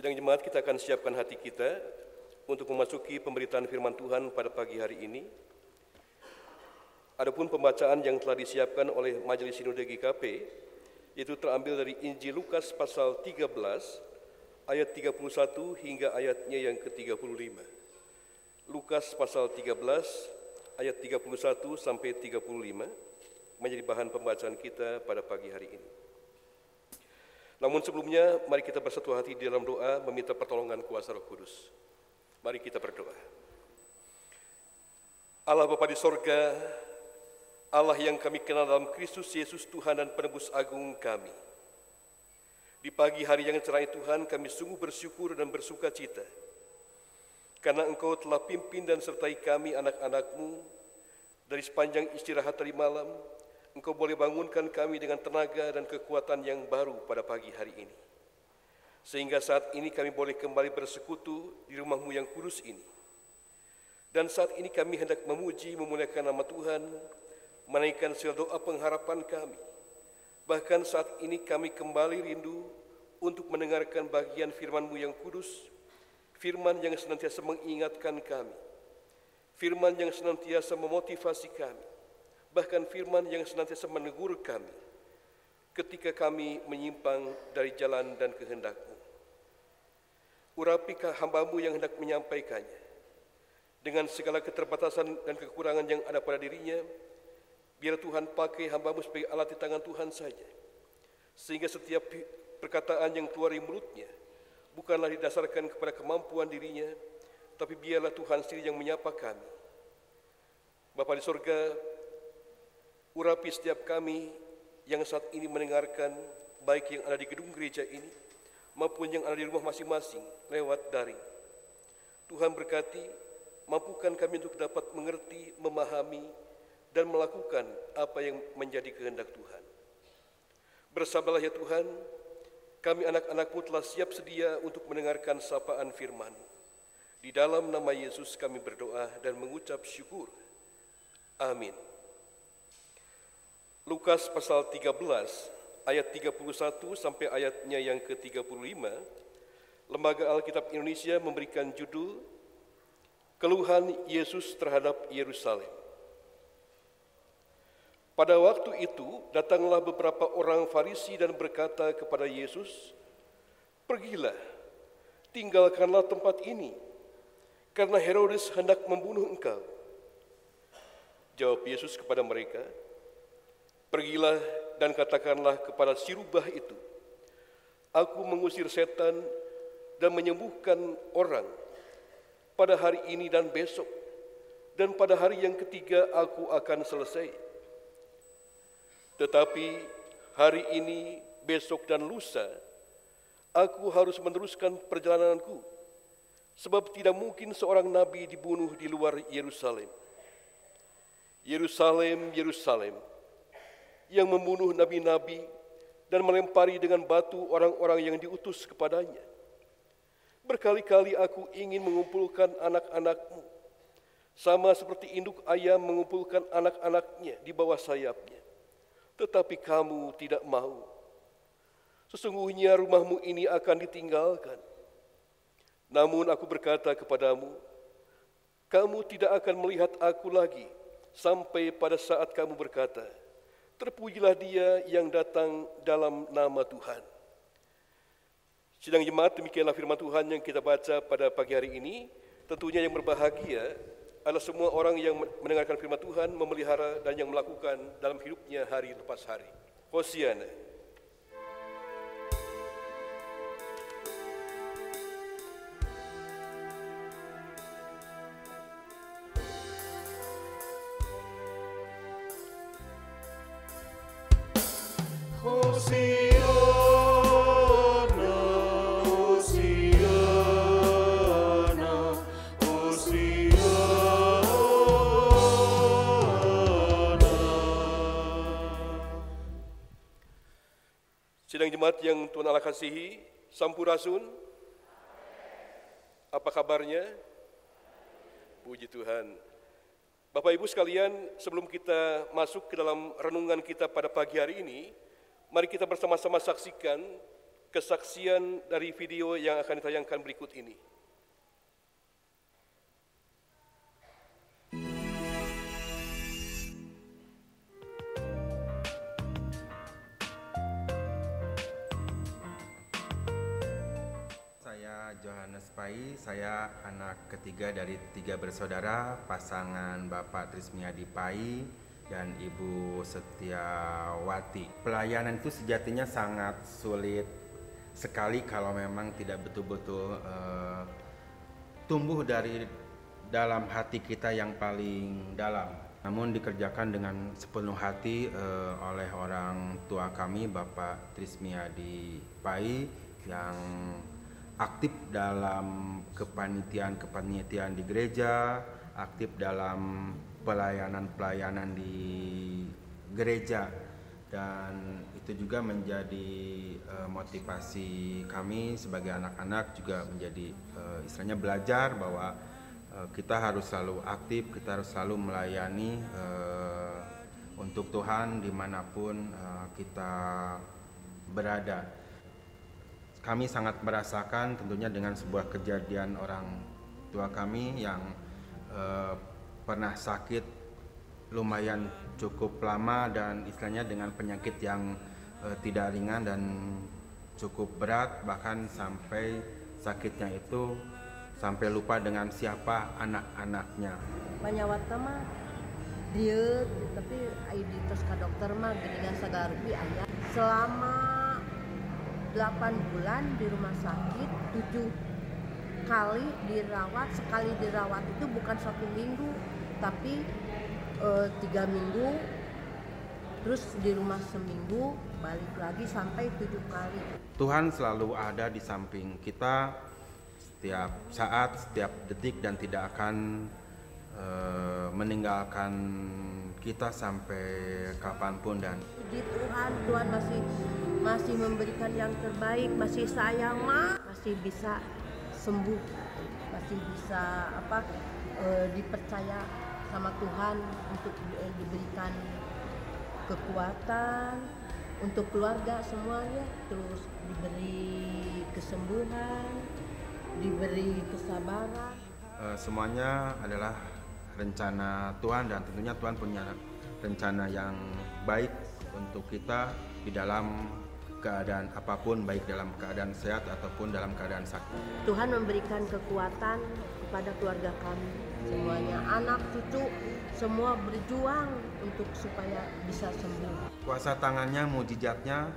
Sidang jemaat, kita akan siapkan hati kita untuk memasuki pemberitaan firman Tuhan pada pagi hari ini. Adapun pembacaan yang telah disiapkan oleh Majelis Sinode GKP, itu terambil dari Injil Lukas pasal 13, ayat 31 hingga ayatnya yang ke-35. Lukas pasal 13, ayat 31 sampai 35, menjadi bahan pembacaan kita pada pagi hari ini. Namun sebelumnya, mari kita bersatu hati di dalam doa meminta pertolongan kuasa Roh Kudus. Mari kita berdoa. Allah Bapa di sorga, Allah yang kami kenal dalam Kristus Yesus Tuhan dan penebus agung kami. Di pagi hari yang cerah Tuhan, kami sungguh bersyukur dan bersuka cita, karena Engkau telah pimpin dan sertai kami anak-anak-Mu dari sepanjang istirahat tadi malam. Engkau boleh bangunkan kami dengan tenaga dan kekuatan yang baru pada pagi hari ini. Sehingga saat ini kami boleh kembali bersekutu di rumah-Mu yang kudus ini. Dan saat ini kami hendak memuji, memuliakan nama Tuhan, menaikkan segala doa pengharapan kami. Bahkan saat ini kami kembali rindu untuk mendengarkan bagian firman-Mu yang kudus, firman yang senantiasa mengingatkan kami, firman yang senantiasa memotivasi kami, bahkan firman yang senantiasa menegur kami ketika kami menyimpang dari jalan dan kehendak-Mu. Urapi hamba-Mu yang hendak menyampaikannya. Dengan segala keterbatasan dan kekurangan yang ada pada dirinya, biar Tuhan pakai hamba-Mu sebagai alat di tangan Tuhan saja. Sehingga setiap perkataan yang keluar dari mulutnya bukanlah didasarkan kepada kemampuan dirinya, tapi biarlah Tuhan sendiri yang menyapa kami. Bapa di sorga, urapi setiap kami yang saat ini mendengarkan, baik yang ada di gedung gereja ini, maupun yang ada di rumah masing-masing lewat daring. Tuhan berkati, mampukan kami untuk dapat mengerti, memahami, dan melakukan apa yang menjadi kehendak Tuhan. Bersabarlah ya Tuhan, kami anak-anak-Mu telah siap sedia untuk mendengarkan sapaan firman-Mu. Di dalam nama Yesus kami berdoa dan mengucap syukur. Amin. Lukas pasal 13, ayat 31 sampai ayatnya yang ke-35, Lembaga Alkitab Indonesia memberikan judul Keluhan Yesus terhadap Yerusalem. Pada waktu itu, datanglah beberapa orang Farisi dan berkata kepada Yesus, "Pergilah, tinggalkanlah tempat ini, karena Herodes hendak membunuh engkau." Jawab Yesus kepada mereka, "Pergilah dan katakanlah kepada si rubah itu, Aku mengusir setan dan menyembuhkan orang pada hari ini dan besok, dan pada hari yang ketiga aku akan selesai. Tetapi hari ini, besok dan lusa, aku harus meneruskan perjalananku, sebab tidak mungkin seorang nabi dibunuh di luar Yerusalem. Yerusalem, Yerusalem, yang membunuh nabi-nabi dan melempari dengan batu orang-orang yang diutus kepadanya. Berkali-kali aku ingin mengumpulkan anak-anak-Mu, sama seperti induk ayam mengumpulkan anak-anaknya di bawah sayapnya. Tetapi kamu tidak mau. Sesungguhnya rumah-Mu ini akan ditinggalkan. Namun aku berkata kepadamu, kamu tidak akan melihat aku lagi, sampai pada saat kamu berkata, terpujilah Dia yang datang dalam nama Tuhan." Sidang jemaat, demikianlah firman Tuhan yang kita baca pada pagi hari ini. Tentunya yang berbahagia adalah semua orang yang mendengarkan firman Tuhan, memelihara dan yang melakukan dalam hidupnya hari lepas hari. Hosiana. Sidang jemaat yang Tuhan Allah kasihi, Sampurasun. Apa kabarnya? Puji Tuhan. Bapak Ibu sekalian, sebelum kita masuk ke dalam renungan kita pada pagi hari ini, mari kita bersama-sama saksikan kesaksian dari video yang akan ditayangkan berikut ini. Saya Johannes Pai, saya anak ketiga dari 3 bersaudara, pasangan Bapak Trismiadi Pai dan Ibu Setiawati. Pelayanan itu sejatinya sangat sulit sekali kalau memang tidak betul-betul tumbuh dari dalam hati kita yang paling dalam. Namun dikerjakan dengan sepenuh hati oleh orang tua kami, Bapak Trismiadi Pai, yang aktif dalam kepanitiaan di gereja, aktif dalam pelayanan di gereja, dan itu juga menjadi motivasi kami sebagai anak-anak, juga menjadi istilahnya belajar bahwa kita harus selalu aktif, kita harus selalu melayani untuk Tuhan dimanapun kita berada. Kami sangat merasakan tentunya dengan sebuah kejadian orang tua kami yang pernah sakit lumayan cukup lama, dan istilahnya dengan penyakit yang tidak ringan dan cukup berat, bahkan sampai sakitnya itu sampai lupa dengan siapa anak-anaknya. Penyawat mah dia, tapi ID tos ka dokter mah geuningan sagarupi aya. Selama 8 bulan di rumah sakit, 7 kali dirawat. Sekali dirawat itu bukan 1 minggu, tapi 3 minggu, terus di rumah seminggu, balik lagi sampai 7 kali. Tuhan selalu ada di samping kita setiap saat, setiap detik, dan tidak akan meninggalkan kita sampai kapanpun. Dan Puji Tuhan, Tuhan masih memberikan yang terbaik, masih sayang, masih bisa sembuh, masih bisa dipercaya sama Tuhan untuk diberikan kekuatan untuk keluarga semuanya, terus diberi kesembuhan, diberi kesabaran. Semuanya adalah rencana Tuhan, dan tentunya Tuhan punya rencana yang baik untuk kita di dalam keadaan apapun, baik dalam keadaan sehat ataupun dalam keadaan sakit. Tuhan memberikan kekuatan kepada keluarga kami semuanya, anak cucu semua berjuang untuk supaya bisa sembuh. Kuasa tangannya, mujizatnya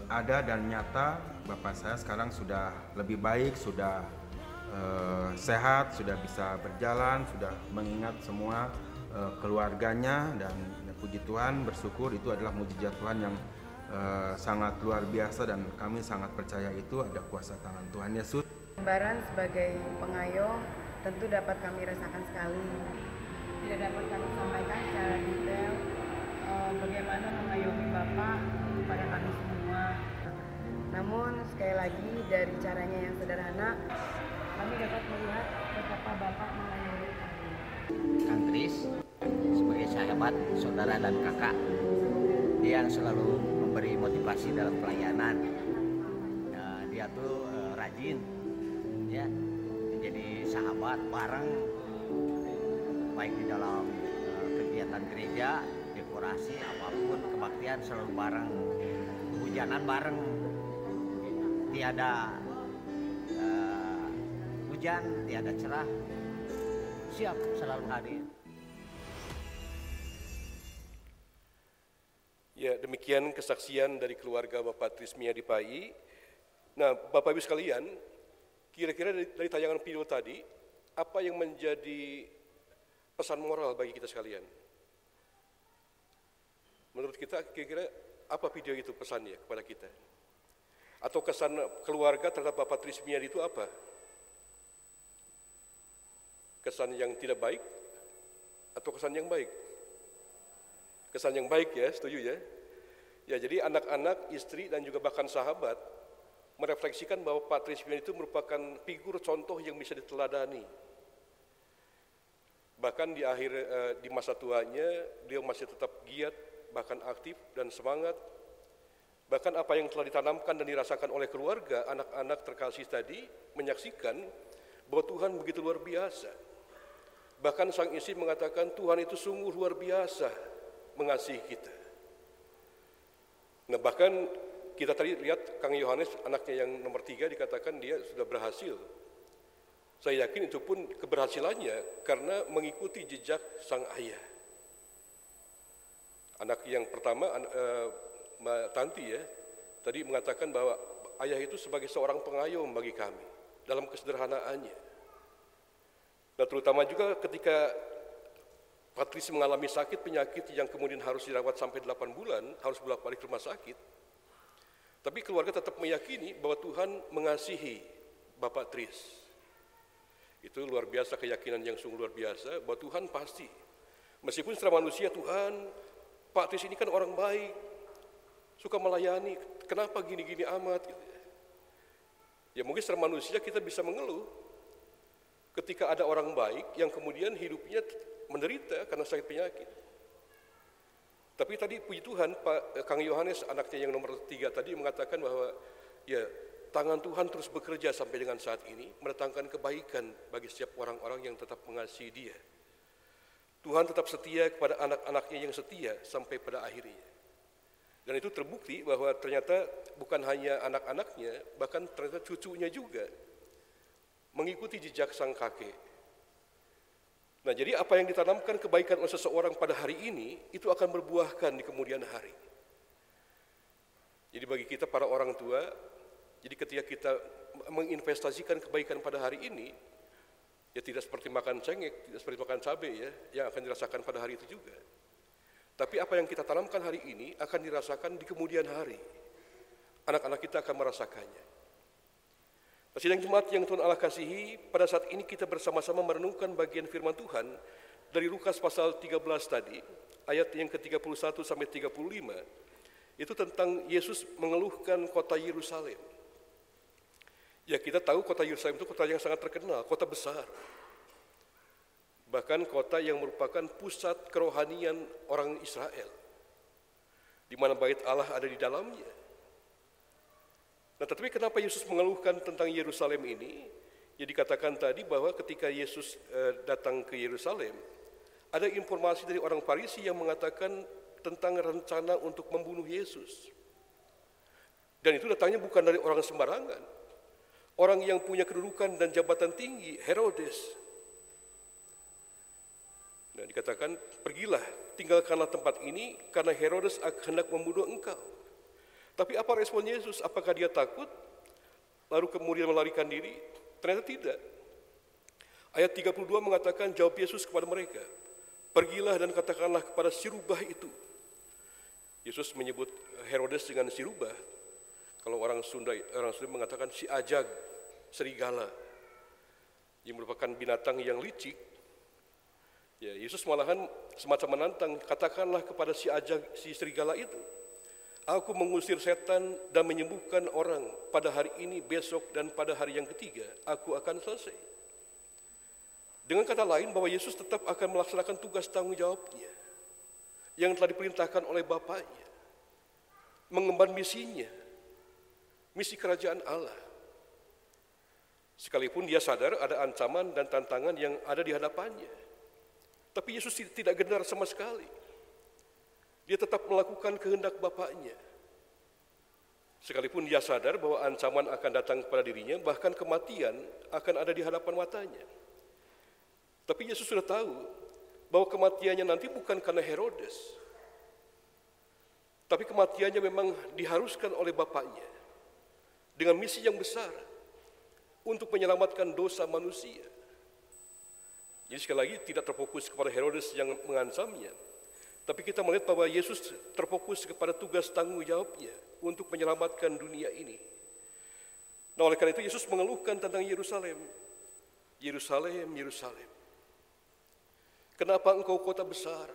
ada dan nyata. Bapak saya sekarang sudah lebih baik, sudah sehat, sudah bisa berjalan, sudah mengingat semua keluarganya, dan puji Tuhan, bersyukur itu adalah mujizat Tuhan yang sangat luar biasa, dan kami sangat percaya itu ada kuasa tangan Tuhan Yesus. Gambaran sebagai pengayom tentu dapat kami rasakan sekali. Tidak dapat kami sampaikan secara detail bagaimana mengayomi Bapak kepada kami semua. Namun sekali lagi dari caranya yang sederhana, kami dapat melihat betapa Bapak mengayomi kami. Kang Tris sebagai sahabat, saudara, dan kakak, dia yang selalu memberi motivasi dalam pelayanan. Nah, dia tuh rajin, ya, menjadi sahabat bareng, baik di dalam kegiatan gereja, dekorasi, apapun, kebaktian selalu bareng, hujanan bareng, tiada hujan, tiada cerah, siap selalu hadir. Ya, demikian kesaksian dari keluarga Bapak Trismiadi Pai. Nah, Bapak Ibu sekalian, kira-kira dari tayangan video tadi, apa yang menjadi pesan moral bagi kita sekalian? Menurut kita, kira-kira apa video itu pesannya kepada kita? Atau kesan keluarga terhadap Bapak Trismiadi itu apa? Kesan yang tidak baik atau kesan yang baik? Kesan yang baik ya, setuju ya? Ya, jadi anak-anak, istri, dan juga bahkan sahabat merefleksikan bahwa Pak Trismiadi itu merupakan figur contoh yang bisa diteladani. Bahkan di masa tuanya, dia masih tetap giat, bahkan aktif dan semangat Bahkan apa yang telah ditanamkan dan dirasakan oleh keluarga, anak-anak terkasih tadi menyaksikan bahwa Tuhan begitu luar biasa. Bahkan sang istri mengatakan Tuhan itu sungguh luar biasa mengasihi kita. Nah bahkan kita tadi lihat Kang Yohanes, anaknya yang nomor 3, dikatakan dia sudah berhasil. Saya yakin itu pun keberhasilannya karena mengikuti jejak sang ayah. Anak yang pertama, Mbak Tanti ya, tadi mengatakan bahwa ayah itu sebagai seorang pengayom bagi kami dalam kesederhanaannya. Nah terutama juga ketika Patrice mengalami sakit penyakit yang kemudian harus dirawat sampai 8 bulan, harus bolak-balik ke rumah sakit. Tapi keluarga tetap meyakini bahwa Tuhan mengasihi Bapak Tris. Itu luar biasa, keyakinan yang sungguh luar biasa bahwa Tuhan pasti. Meskipun secara manusia Tuhan, Pak Tris ini kan orang baik, suka melayani, kenapa gini-gini amat? Ya mungkin secara manusia kita bisa mengeluh ketika ada orang baik yang kemudian hidupnya menderita karena sakit penyakit. Tapi tadi puji Tuhan, Pak Kang Yohanes, anaknya yang nomor 3 tadi mengatakan bahwa ya tangan Tuhan terus bekerja sampai dengan saat ini, mendatangkan kebaikan bagi setiap orang-orang yang tetap mengasihi Dia. Tuhan tetap setia kepada anak-anaknya yang setia sampai pada akhirnya. Dan itu terbukti bahwa ternyata bukan hanya anak-anaknya, bahkan ternyata cucunya juga mengikuti jejak sang kakek. Nah, jadi apa yang ditanamkan kebaikan oleh seseorang pada hari ini, itu akan berbuahkan di kemudian hari. Jadi bagi kita para orang tua, jadi ketika kita menginvestasikan kebaikan pada hari ini, ya tidak seperti makan cengek, tidak seperti makan cabai ya, yang akan dirasakan pada hari itu juga. Tapi apa yang kita tanamkan hari ini akan dirasakan di kemudian hari. Anak-anak kita akan merasakannya. Sidang jemaat yang Tuhan Allah kasihi, pada saat ini kita bersama-sama merenungkan bagian firman Tuhan dari Lukas pasal 13 tadi, ayat yang ke-31 sampai 35, itu tentang Yesus mengeluhkan kota Yerusalem. Ya kita tahu kota Yerusalem itu kota yang sangat terkenal, kota besar. Bahkan kota yang merupakan pusat kerohanian orang Israel, di mana bait Allah ada di dalamnya. Nah, tetapi kenapa Yesus mengeluhkan tentang Yerusalem ini? Ya dikatakan tadi bahwa ketika Yesus datang ke Yerusalem, ada informasi dari orang Farisi yang mengatakan tentang rencana untuk membunuh Yesus. Dan itu datangnya bukan dari orang sembarangan, orang yang punya kedudukan dan jabatan tinggi, Herodes. Nah, dikatakan, pergilah, tinggalkanlah tempat ini, karena Herodes hendak membunuh engkau. Tapi apa respon Yesus? Apakah dia takut, lalu kemudian melarikan diri? Ternyata tidak. Ayat 32 mengatakan, jawab Yesus kepada mereka, pergilah dan katakanlah kepada si rubah itu. Yesus menyebut Herodes dengan si rubah. Kalau orang Sunda mengatakan si ajag, serigala, yang merupakan binatang yang licik. Ya, Yesus malahan semacam menantang, katakanlah kepada si ajag, si serigala itu, aku mengusir setan dan menyembuhkan orang pada hari ini, besok, dan pada hari yang ketiga, aku akan selesai. Dengan kata lain, bahwa Yesus tetap akan melaksanakan tugas tanggung jawabnya yang telah diperintahkan oleh Bapaknya, mengemban misinya, misi kerajaan Allah. Sekalipun dia sadar ada ancaman dan tantangan yang ada di hadapannya, tapi Yesus tidak gentar sama sekali. Dia tetap melakukan kehendak Bapaknya. Sekalipun dia sadar bahwa ancaman akan datang kepada dirinya, bahkan kematian akan ada di hadapan matanya. Tapi Yesus sudah tahu bahwa kematiannya nanti bukan karena Herodes, tapi kematiannya memang diharuskan oleh Bapaknya dengan misi yang besar untuk menyelamatkan dosa manusia. Jadi sekali lagi tidak terfokus kepada Herodes yang mengancamnya, tapi kita melihat bahwa Yesus terfokus kepada tugas tanggung jawabnya untuk menyelamatkan dunia ini. Nah, oleh karena itu Yesus mengeluhkan tentang Yerusalem. Yerusalem, Yerusalem, kenapa engkau kota besar,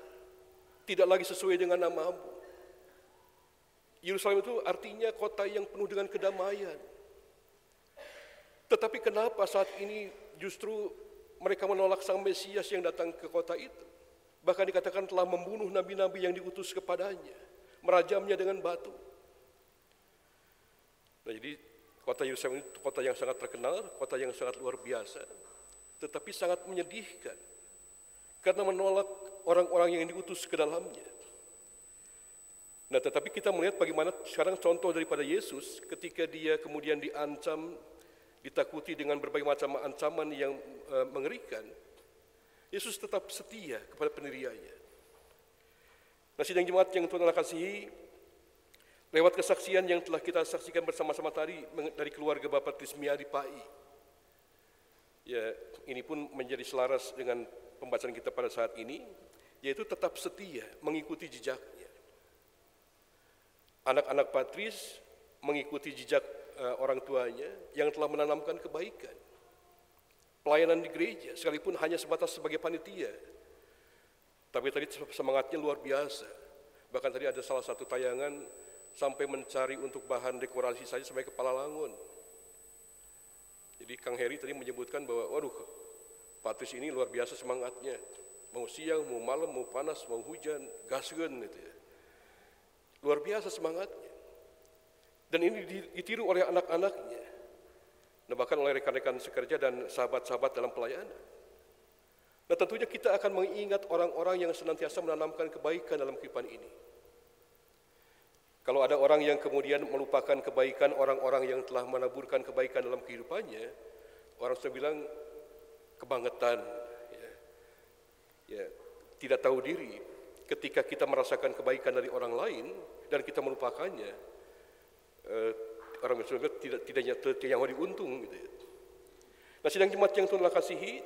tidak lagi sesuai dengan namamu. Yerusalem itu artinya kota yang penuh dengan kedamaian. Tetapi kenapa saat ini justru mereka menolak sang Mesias yang datang ke kota itu? Bahkan dikatakan telah membunuh nabi-nabi yang diutus kepadanya, merajamnya dengan batu. Nah, jadi kota Yerusalem itu kota yang sangat terkenal, kota yang sangat luar biasa, tetapi sangat menyedihkan karena menolak orang-orang yang diutus ke dalamnya. Nah, tetapi kita melihat bagaimana sekarang contoh daripada Yesus ketika dia kemudian diancam, ditakuti dengan berbagai macam ancaman yang mengerikan. Yesus tetap setia kepada pendiriannya. Nah, sidang jemaat yang Tuhan Allah kasihi, lewat kesaksian yang telah kita saksikan bersama-sama tadi dari keluarga Bapak Trismia di PAI, ya, ini pun menjadi selaras dengan pembacaan kita pada saat ini, yaitu tetap setia mengikuti jejaknya. Anak-anak Patris mengikuti jejak orang tuanya yang telah menanamkan kebaikan. Pelayanan di gereja, sekalipun hanya sebatas sebagai panitia, tapi tadi semangatnya luar biasa. Bahkan tadi ada salah satu tayangan sampai mencari untuk bahan dekorasi saja sampai kepala langun. Jadi Kang Heri tadi menyebutkan bahwa, waduh, Patris ini luar biasa semangatnya. Mau siang, mau malam, mau panas, mau hujan, gaskeun gitu ya. Luar biasa semangatnya. Dan ini ditiru oleh anak-anaknya. Nah, bahkan oleh rekan-rekan sekerja dan sahabat-sahabat dalam pelayanan. Nah, tentunya kita akan mengingat orang-orang yang senantiasa menanamkan kebaikan dalam kehidupan ini. Kalau ada orang yang kemudian melupakan kebaikan orang-orang yang telah menaburkan kebaikan dalam kehidupannya, orang sudah bilang kebangetan, ya, tidak tahu diri. Ketika kita merasakan kebaikan dari orang lain dan kita melupakannya, orang Muslim tidak yang diuntung gitu ya. Nah, sidang jemaat yang Tuhan kasihi,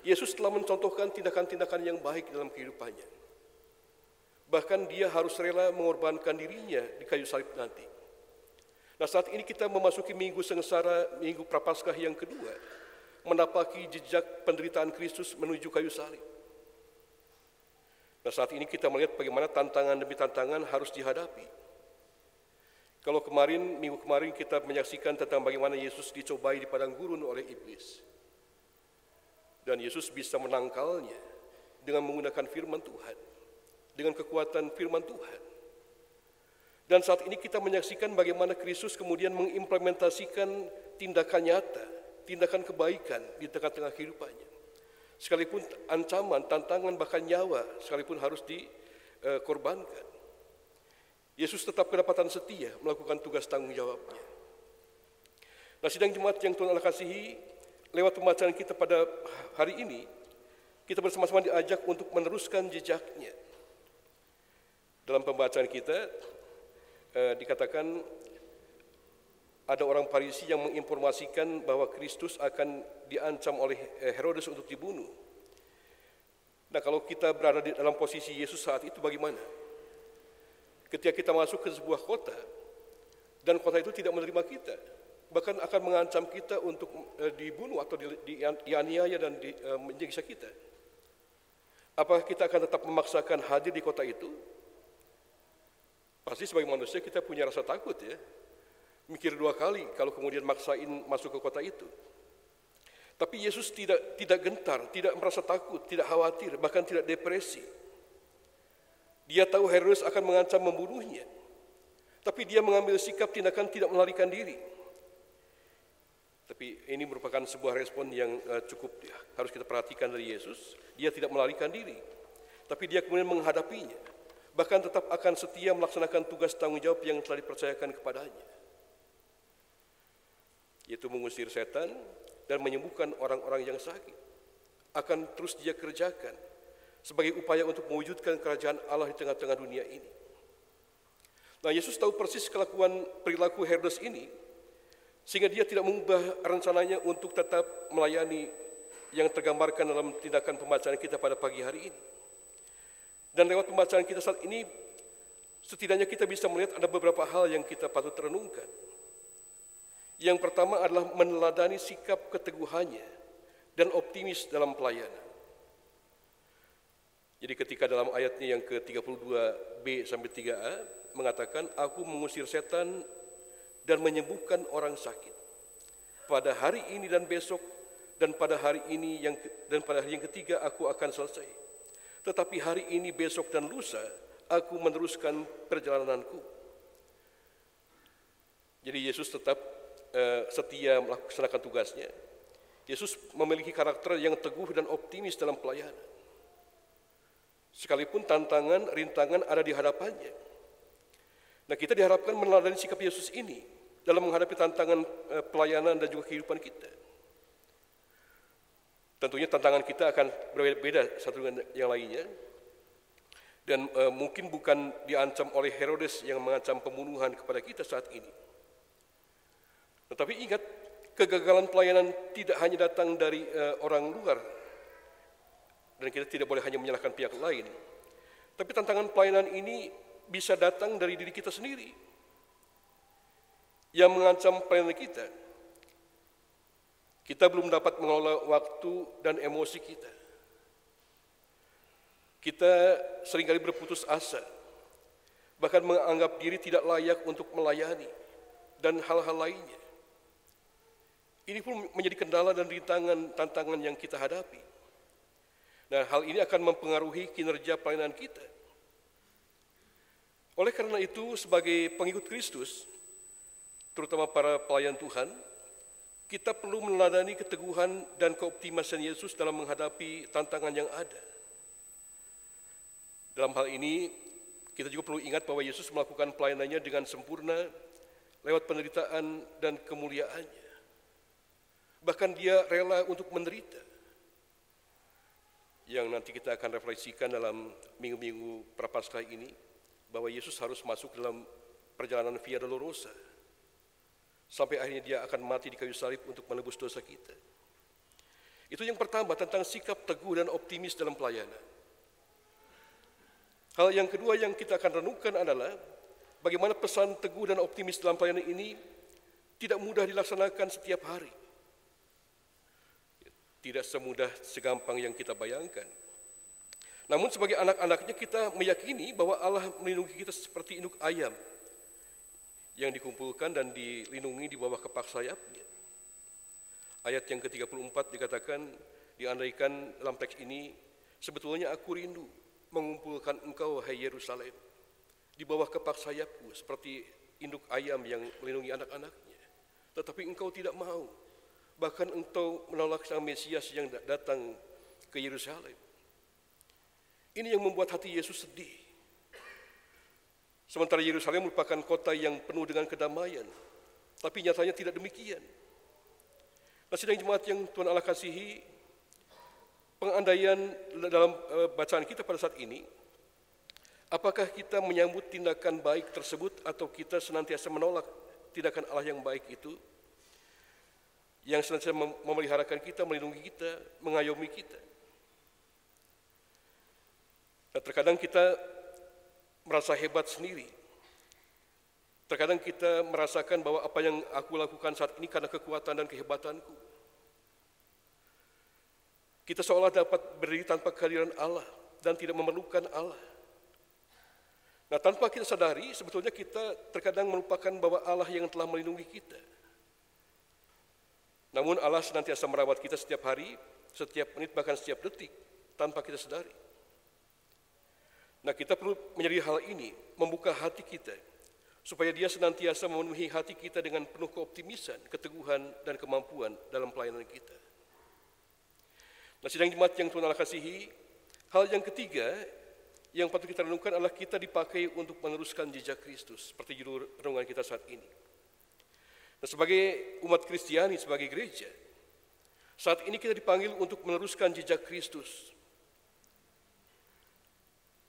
Yesus telah mencontohkan tindakan-tindakan yang baik dalam kehidupannya. Bahkan dia harus rela mengorbankan dirinya di kayu salib nanti. Nah, saat ini kita memasuki minggu sengsara, minggu Prapaskah yang kedua, menapaki jejak penderitaan Kristus menuju kayu salib. Nah, saat ini kita melihat bagaimana tantangan demi tantangan harus dihadapi. Kalau minggu kemarin kita menyaksikan tentang bagaimana Yesus dicobai di padang gurun oleh iblis. Dan Yesus bisa menangkalnya dengan menggunakan firman Tuhan, dengan kekuatan firman Tuhan. Dan saat ini kita menyaksikan bagaimana Kristus kemudian mengimplementasikan tindakan nyata, tindakan kebaikan di tengah-tengah kehidupannya. Sekalipun ancaman, tantangan, bahkan nyawa, sekalipun harus dikorbankan. Yesus tetap kedapatan setia melakukan tugas tanggung jawabnya. Nah, sidang jemaat yang Tuhan Allah kasihi, lewat pembacaan kita pada hari ini, kita bersama-sama diajak untuk meneruskan jejaknya. Dalam pembacaan kita, dikatakan ada orang Farisi yang menginformasikan bahwa Kristus akan diancam oleh Herodes untuk dibunuh. Nah, kalau kita berada di dalam posisi Yesus saat itu bagaimana? Ketika kita masuk ke sebuah kota dan kota itu tidak menerima kita, bahkan akan mengancam kita untuk dibunuh atau dianiaya dan menyiksa kita. Apakah kita akan tetap memaksakan hadir di kota itu? Pasti sebagai manusia kita punya rasa takut ya. Mikir dua kali kalau kemudian maksain masuk ke kota itu. Tapi Yesus tidak gentar, tidak merasa takut, tidak khawatir, bahkan tidak depresi. Dia tahu Herodes akan mengancam membunuhnya. Tapi dia mengambil sikap tindakan tidak melarikan diri. Tapi ini merupakan sebuah respon yang cukup harus kita perhatikan dari Yesus. Dia tidak melarikan diri, tapi dia kemudian menghadapinya. Bahkan tetap akan setia melaksanakan tugas tanggung jawab yang telah dipercayakan kepadanya, yaitu mengusir setan dan menyembuhkan orang-orang yang sakit. Akan terus dia kerjakan sebagai upaya untuk mewujudkan kerajaan Allah di tengah-tengah dunia ini. Nah, Yesus tahu persis kelakuan perilaku Herodes ini, sehingga dia tidak mengubah rencananya untuk tetap melayani yang tergambarkan dalam tindakan pembacaan kita pada pagi hari ini. Dan lewat pembacaan kita saat ini, setidaknya kita bisa melihat ada beberapa hal yang kita patut renungkan. Yang pertama adalah meneladani sikap keteguhannya dan optimis dalam pelayanan. Jadi ketika dalam ayatnya yang ke-32b sampai 3a mengatakan, aku mengusir setan dan menyembuhkan orang sakit. Pada hari ini dan besok dan pada hari ini dan pada hari yang ketiga aku akan selesai. Tetapi hari ini, besok dan lusa aku meneruskan perjalananku. Jadi Yesus tetap setia melaksanakan tugasnya. Yesus memiliki karakter yang teguh dan optimis dalam pelayanan. Sekalipun tantangan, rintangan ada di hadapannya. Nah, kita diharapkan meneladani sikap Yesus ini dalam menghadapi tantangan pelayanan dan juga kehidupan kita. Tentunya tantangan kita akan berbeda satu dengan yang lainnya. Dan mungkin bukan diancam oleh Herodes yang mengancam pembunuhan kepada kita saat ini. Tetapi ingat, kegagalan pelayanan tidak hanya datang dari orang luar, dan kita tidak boleh hanya menyalahkan pihak lain. Tapi tantangan pelayanan ini bisa datang dari diri kita sendiri yang mengancam pelayanan kita. Kita belum dapat mengelola waktu dan emosi kita. Kita seringkali berputus asa, bahkan menganggap diri tidak layak untuk melayani, dan hal-hal lainnya. Ini pun menjadi kendala dan rintangan tantangan yang kita hadapi. Nah, hal ini akan mempengaruhi kinerja pelayanan kita. Oleh karena itu, sebagai pengikut Kristus, terutama para pelayan Tuhan, kita perlu meneladani keteguhan dan keoptimisan Yesus dalam menghadapi tantangan yang ada. Dalam hal ini, kita juga perlu ingat bahwa Yesus melakukan pelayanannya dengan sempurna lewat penderitaan dan kemuliaannya. Bahkan dia rela untuk menderita. Yang nanti kita akan refleksikan dalam minggu-minggu Prapaskah ini, bahwa Yesus harus masuk dalam perjalanan Via Dolorosa. Sampai akhirnya dia akan mati di kayu salib untuk menebus dosa kita. Itu yang pertama, tentang sikap teguh dan optimis dalam pelayanan. Hal yang kedua yang kita akan renungkan adalah bagaimana pesan teguh dan optimis dalam pelayanan ini tidak mudah dilaksanakan setiap hari. Tidak semudah segampang yang kita bayangkan. Namun sebagai anak-anaknya kita meyakini bahwa Allah melindungi kita seperti induk ayam yang dikumpulkan dan dilindungi di bawah kepak sayapnya. Ayat yang ke-34 dikatakan, diandaikan dalam teks ini, sebetulnya aku rindu mengumpulkan engkau, hai Yerusalem, di bawah kepak sayapku seperti induk ayam yang melindungi anak-anaknya. Tetapi engkau tidak mau, bahkan engkau menolak sang Mesias yang datang ke Yerusalem. Ini yang membuat hati Yesus sedih. Sementara Yerusalem merupakan kota yang penuh dengan kedamaian, tapi nyatanya tidak demikian. Nah, sidang jemaat yang Tuhan Allah kasihi, pengandaian dalam bacaan kita pada saat ini, apakah kita menyambut tindakan baik tersebut atau kita senantiasa menolak tindakan Allah yang baik itu, yang senantiasa memeliharakan kita, melindungi kita, mengayomi kita. Nah, terkadang kita merasa hebat sendiri. Terkadang kita merasakan bahwa apa yang aku lakukan saat ini karena kekuatan dan kehebatanku. Kita seolah dapat berdiri tanpa kehadiran Allah dan tidak memerlukan Allah. Nah, tanpa kita sadari, sebetulnya kita terkadang melupakan bahwa Allah yang telah melindungi kita. Namun Allah senantiasa merawat kita setiap hari, setiap menit, bahkan setiap detik, tanpa kita sadari. Nah, kita perlu menjadi hal ini, membuka hati kita, supaya dia senantiasa memenuhi hati kita dengan penuh keoptimisan, keteguhan, dan kemampuan dalam pelayanan kita. Nah, sidang jemaat yang Tuhan Allah kasihi, hal yang ketiga yang patut kita renungkan adalah kita dipakai untuk meneruskan jejak Kristus, seperti judul renungan kita saat ini. Nah, sebagai umat Kristiani, sebagai gereja, saat ini kita dipanggil untuk meneruskan jejak Kristus.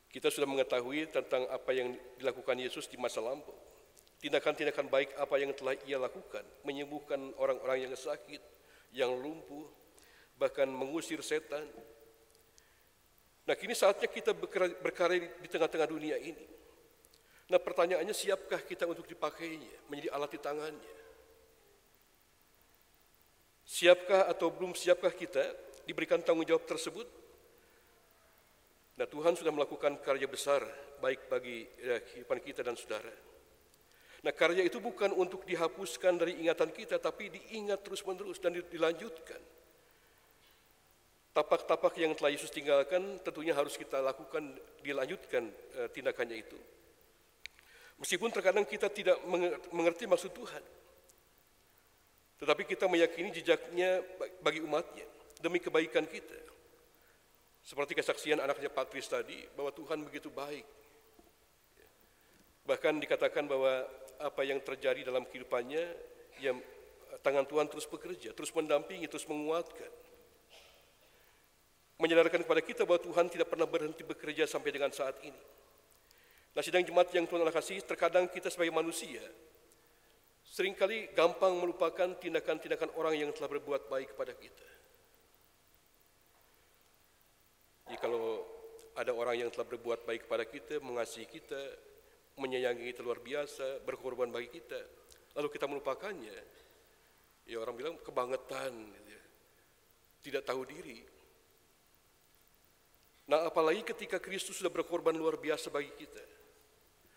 Kita sudah mengetahui tentang apa yang dilakukan Yesus di masa lampau. Tindakan-tindakan baik apa yang telah ia lakukan, menyembuhkan orang-orang yang sakit, yang lumpuh, bahkan mengusir setan. Nah, kini saatnya kita berkarya di tengah-tengah dunia ini. Nah, pertanyaannya, siapkah kita untuk dipakainya, menjadi alat di tangannya? Siapkah atau belum siapkah kita diberikan tanggung jawab tersebut? Nah, Tuhan sudah melakukan karya besar, baik bagi kehidupan kita dan saudara. Nah, karya itu bukan untuk dihapuskan dari ingatan kita, tapi diingat terus-menerus dan dilanjutkan. Tapak-tapak yang telah Yesus tinggalkan tentunya harus kita lakukan, dilanjutkan tindakannya itu. Meskipun terkadang kita tidak mengerti maksud Tuhan, tetapi kita meyakini jejaknya bagi umatnya demi kebaikan kita. Seperti kesaksian anaknya Patris tadi, bahwa Tuhan begitu baik. Bahkan dikatakan bahwa apa yang terjadi dalam kehidupannya, ya, tangan Tuhan terus bekerja, terus mendampingi, terus menguatkan. Menyadarkan kepada kita bahwa Tuhan tidak pernah berhenti bekerja sampai dengan saat ini. Nah, sidang jemaat yang Tuhan kasih, terkadang kita sebagai manusia seringkali gampang melupakan tindakan-tindakan orang yang telah berbuat baik kepada kita. Jadi kalau ada orang yang telah berbuat baik kepada kita, mengasihi kita, menyayangi kita luar biasa, berkorban bagi kita, lalu kita melupakannya, ya orang bilang kebangetan, gitu ya. Tidak tahu diri. Nah, apalagi ketika Kristus sudah berkorban luar biasa bagi kita.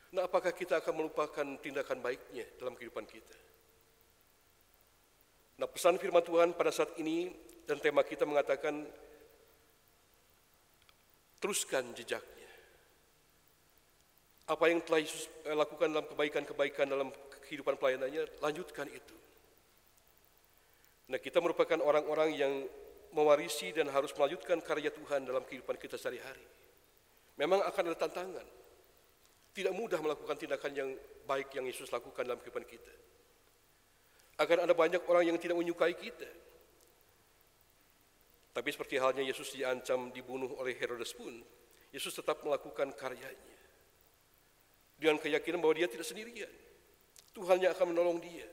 Nah, apakah kita akan melupakan tindakan baiknya dalam kehidupan kita? Nah, pesan firman Tuhan pada saat ini dan tema kita mengatakan, teruskan jejaknya. Apa yang telah Yesus lakukan dalam kebaikan-kebaikan dalam kehidupan pelayanannya, lanjutkan itu. Nah, kita merupakan orang-orang yang mewarisi dan harus melanjutkan karya Tuhan dalam kehidupan kita sehari-hari. Memang akan ada tantangan. Tidak mudah melakukan tindakan yang baik yang Yesus lakukan dalam kehidupan kita. Akan ada banyak orang yang tidak menyukai kita. Tapi seperti halnya Yesus diancam dibunuh oleh Herodes pun, Yesus tetap melakukan karyanya. Dengan keyakinan bahwa dia tidak sendirian. Tuhan yang akan menolong dia.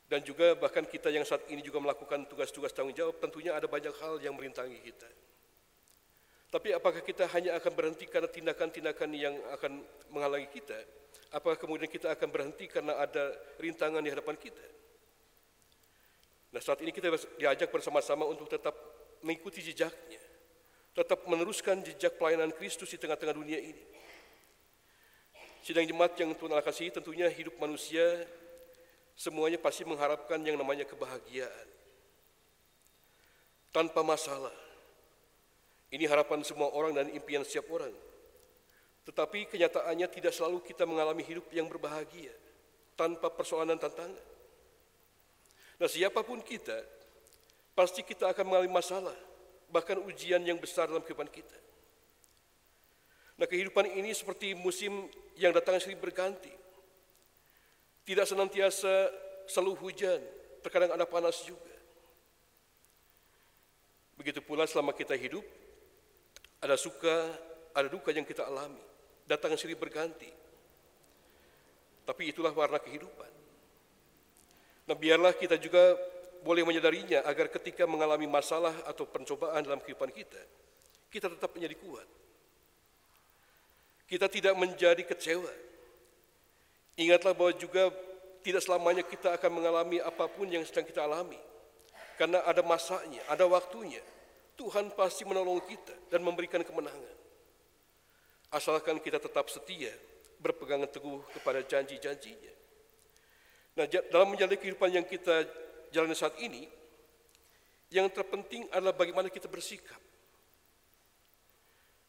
Dan juga bahkan kita yang saat ini juga melakukan tugas-tugas tanggung jawab, tentunya ada banyak hal yang merintangi kita. Tapi apakah kita hanya akan berhenti karena tindakan-tindakan yang akan menghalangi kita? Apakah kemudian kita akan berhenti karena ada rintangan di hadapan kita? Nah, saat ini kita diajak bersama-sama untuk tetap mengikuti jejaknya, tetap meneruskan jejak pelayanan Kristus di tengah-tengah dunia ini. Sidang jemaat yang Tuhan kasih, tentunya hidup manusia semuanya pasti mengharapkan yang namanya kebahagiaan tanpa masalah. Ini harapan semua orang dan impian setiap orang. Tetapi kenyataannya tidak selalu kita mengalami hidup yang berbahagia tanpa persoalan dan tantangan. Nah, siapapun kita, pasti kita akan mengalami masalah, bahkan ujian yang besar dalam kehidupan kita. Nah, kehidupan ini seperti musim yang datang silih berganti. Tidak senantiasa selalu hujan, terkadang ada panas juga. Begitu pula selama kita hidup, ada suka, ada duka yang kita alami, datang silih berganti. Tapi itulah warna kehidupan. Nah, biarlah kita juga boleh menyadarinya agar ketika mengalami masalah atau pencobaan dalam kehidupan kita, kita tetap menjadi kuat. Kita tidak menjadi kecewa. Ingatlah bahwa juga tidak selamanya kita akan mengalami apapun yang sedang kita alami. Karena ada masanya, ada waktunya. Tuhan pasti menolong kita dan memberikan kemenangan. Asalkan kita tetap setia, berpegangan teguh kepada janji-janjinya. Nah, dalam menjalani kehidupan yang kita jalani saat ini, yang terpenting adalah bagaimana kita bersikap.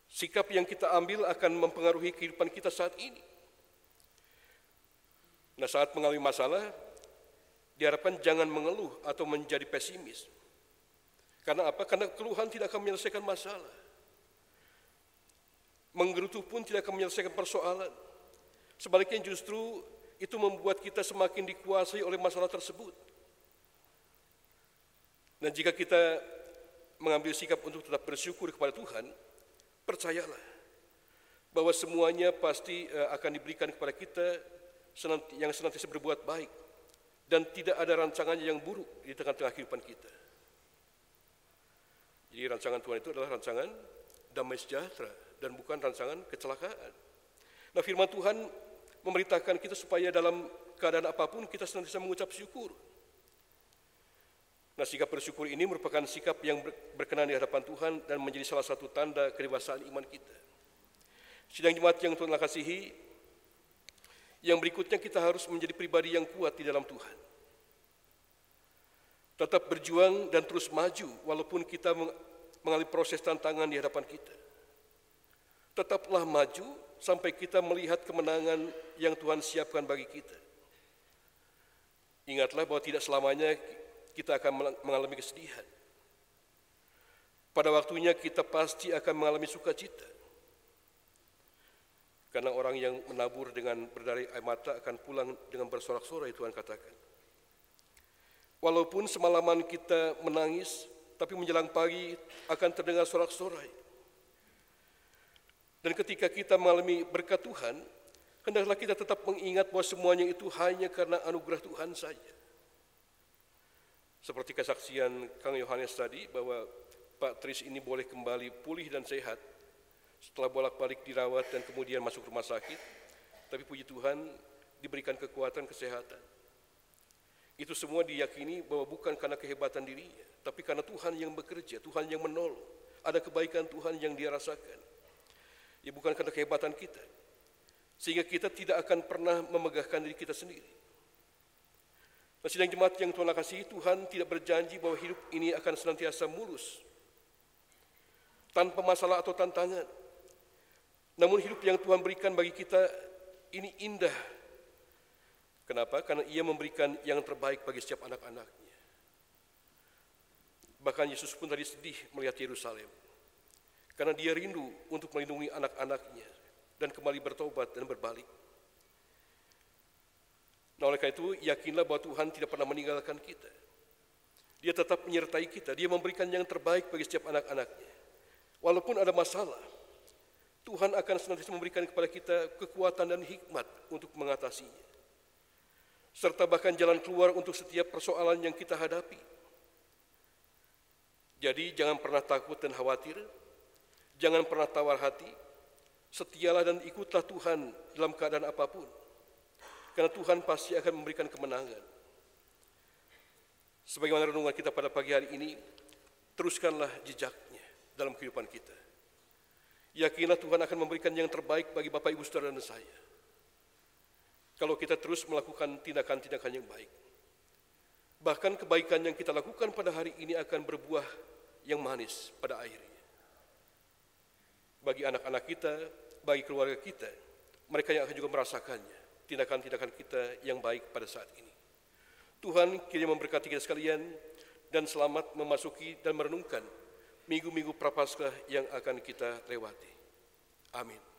Sikap yang kita ambil akan mempengaruhi kehidupan kita saat ini. Nah, saat mengalami masalah, diharapkan jangan mengeluh atau menjadi pesimis. Karena apa? Karena keluhan tidak akan menyelesaikan masalah. Menggerutu pun tidak akan menyelesaikan persoalan. Sebaliknya justru itu membuat kita semakin dikuasai oleh masalah tersebut. Dan jika kita mengambil sikap untuk tetap bersyukur kepada Tuhan, percayalah bahwa semuanya pasti akan diberikan kepada kita yang senantiasa berbuat baik, dan tidak ada rancangannya yang buruk di tengah-tengah kehidupan kita. Jadi rancangan Tuhan itu adalah rancangan damai sejahtera dan bukan rancangan kecelakaan. Nah, firman Tuhan memerintahkan kita supaya dalam keadaan apapun kita senantiasa mengucap syukur. Nah, sikap bersyukur ini merupakan sikap yang berkenan di hadapan Tuhan dan menjadi salah satu tanda kedewasaan iman kita. Sidang jemaat yang Tuhan kasihi, yang berikutnya kita harus menjadi pribadi yang kuat di dalam Tuhan. Tetap berjuang dan terus maju walaupun kita mengalami proses tantangan di hadapan kita. Tetaplah maju sampai kita melihat kemenangan yang Tuhan siapkan bagi kita. Ingatlah bahwa tidak selamanya kita akan mengalami kesedihan. Pada waktunya kita pasti akan mengalami sukacita. Karena orang yang menabur dengan berderai air mata akan pulang dengan bersorak-sorai, Tuhan katakan. Walaupun semalaman kita menangis, tapi menjelang pagi akan terdengar sorak-sorai. Dan ketika kita mengalami berkat Tuhan, hendaklah kita tetap mengingat bahwa semuanya itu hanya karena anugerah Tuhan saja. Seperti kesaksian Kang Yohanes tadi, bahwa Pak Tris ini boleh kembali pulih dan sehat setelah bolak-balik dirawat dan kemudian masuk rumah sakit, tapi puji Tuhan diberikan kekuatan kesehatan. Itu semua diyakini bahwa bukan karena kehebatan dirinya, tapi karena Tuhan yang bekerja, Tuhan yang menolong. Ada kebaikan Tuhan yang dia rasakan. Ya bukan karena kehebatan kita. Sehingga kita tidak akan pernah memegahkan diri kita sendiri. Nah, sidang jemaat yang Tuhan kasihi, Tuhan tidak berjanji bahwa hidup ini akan senantiasa mulus, tanpa masalah atau tantangan. Namun hidup yang Tuhan berikan bagi kita ini indah. Kenapa? Karena Ia memberikan yang terbaik bagi setiap anak-anaknya. Bahkan Yesus pun tadi sedih melihat Yerusalem, karena Dia rindu untuk melindungi anak-anaknya dan kembali bertobat dan berbalik. Nah, oleh karena itu, yakinlah bahwa Tuhan tidak pernah meninggalkan kita. Dia tetap menyertai kita. Dia memberikan yang terbaik bagi setiap anak-anaknya. Walaupun ada masalah, Tuhan akan senantiasa memberikan kepada kita kekuatan dan hikmat untuk mengatasinya, serta bahkan jalan keluar untuk setiap persoalan yang kita hadapi. Jadi jangan pernah takut dan khawatir, jangan pernah tawar hati, setialah dan ikutlah Tuhan dalam keadaan apapun, karena Tuhan pasti akan memberikan kemenangan. Sebagaimana renungan kita pada pagi hari ini, teruskanlah jejaknya dalam kehidupan kita. Yakinlah Tuhan akan memberikan yang terbaik bagi Bapak, Ibu, Saudara, dan saya. Kalau kita terus melakukan tindakan-tindakan yang baik. Bahkan kebaikan yang kita lakukan pada hari ini akan berbuah yang manis pada akhirnya. Bagi anak-anak kita, bagi keluarga kita, mereka yang akan juga merasakannya, tindakan-tindakan kita yang baik pada saat ini. Tuhan kiranya memberkati kita sekalian dan selamat memasuki dan merenungkan minggu-minggu Prapaskah yang akan kita lewati. Amin.